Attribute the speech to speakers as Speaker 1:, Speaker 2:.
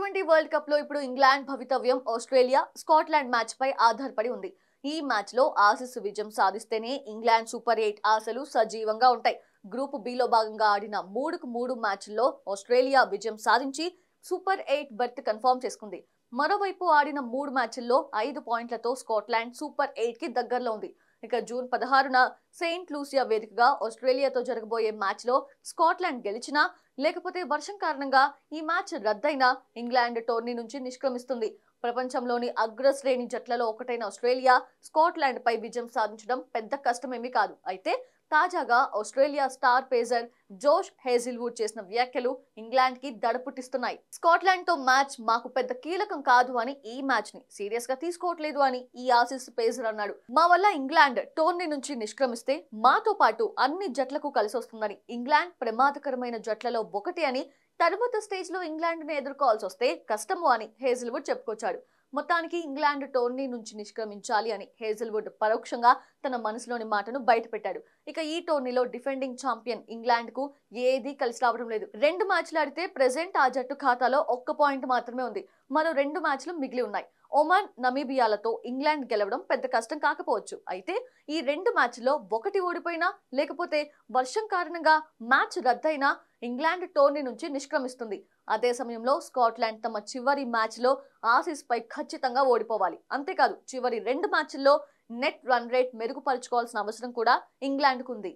Speaker 1: T20 world cup లో ఇప్పుడు England భవితవ్యం ఆస్ట్రేలియా స్కాట్లాండ్ మ్యాచ్ పై ఆధారపడి ఉంది. ఈ మ్యాచ్ లో ఆసీస్ విజయం సాధిస్తేనే ఇంగ్లాండ్ సూపర్ 8 ఆశలు సజీవంగా ఉంటాయి. గ్రూప్ బి లో భాగంగా ఆడిన 3 మ్యాచ్ల్లో ఆస్ట్రేలియా విజయం సాధించి సూపర్ 8 బెర్త్ కన్ఫర్మ్ చేసుకుంది. మరోవైపు ఆడిన 3 మ్యాచ్ల్లో 5 పాయింట్లతో స్కాట్లాండ్ సూపర్ 8 కి దగ్గరలో ఉంది. ఇక జూన్ 16న సెయింట్ లూసియా వేదికగా ఆస్ట్రేలియాతో జరగబోయే మ్యాచ్ లో స్కాట్లాండ్ గెలిచినా లేకపోతే వర్షం కారణంగా ఈ మ్యాచ్ రద్దయినా ఇంగ్లాండ్ టోర్నీ నుంచి నిష్క్రమిస్తుంది. ప్రపంచంలోని అగ్రశ్రేణి జట్లలో ఒకటైన ఆస్ట్రేలియా స్కాట్లాండ్ పై విజయం సాధించడం పెద్ద కష్టమేమీ కాదు. అయితే తాజాగా Australia star pacer Josh Hazlewood చేసిన వ్యాఖ్యలు ఇంగ్లాండ్ కి దడ పుట్టిస్తున్నాయి. స్కాట్లాండ్ తో మ్యాచ్ మాకు పెద్ద కీలకం కాదు అని, ఈ మ్యాచ్ ని సీరియస్ గా తీసుకోవట్లేదు అని ఈ ఆసీస్ పేసర్ అన్నాడు. మా వల్ల ఇంగ్లాండ్ టోర్నీ నుంచి నిష్క్రమిస్తే మాతో పాటు అన్ని జట్లకు కలిసి వస్తుందని, ఇంగ్లాండ్ ప్రమాదకరమైన జట్లలో ఒకటి అని, తర్వాత స్టేజ్ లో ఇంగ్లాండ్ ని ఎదుర్కోవాల్సి వస్తే కష్టము అని హేజిల్వుడ్ చెప్పుకొచ్చాడు. మొత్తానికి ఇంగ్లాండ్ టోర్నీ నుంచి నిష్క్రమించాలి అని హేజిల్వుడ్ పరోక్షంగా తన మనసులోని మాటను బయటపెట్టాడు. ఇక ఈ టోర్నీలో డిఫెండింగ్ ఛాంపియన్ ఇంగ్లాండ్ కు ఏదీ కలిసి రావడం లేదు. 2 మ్యాచ్లు ఆడితే ప్రెజెంట్ ఆ జట్టు ఖాతాలో 1 పాయింట్ మాత్రమే ఉంది. మరో 2 మ్యాచ్లు మిగిలి ఉన్నాయి. ఒమాన్, నమీబియాలతో ఇంగ్లాండ్ గెలవడం పెద్ద కష్టం కాకపోవచ్చు. అయితే ఈ 2 మ్యాచ్ల్లో ఒకటి ఓడిపోయినా లేకపోతే వర్షం కారణంగా మ్యాచ్ రద్దయినా ఇంగ్లాండ్ టోర్నీ నుంచి నిష్క్రమిస్తుంది. అదే సమయంలో స్కాట్లాండ్ తమ చివరి మ్యాచ్ లో ఆసీస్ పై ఖచ్చితంగా ఓడిపోవాలి. అంతేకాదు చివరి 2 మ్యాచ్ల్లో నెట్ రన్ రేట్ మెరుగుపరుచుకోవాల్సిన అవసరం కూడా ఇంగ్లాండ్ కు ఉంది.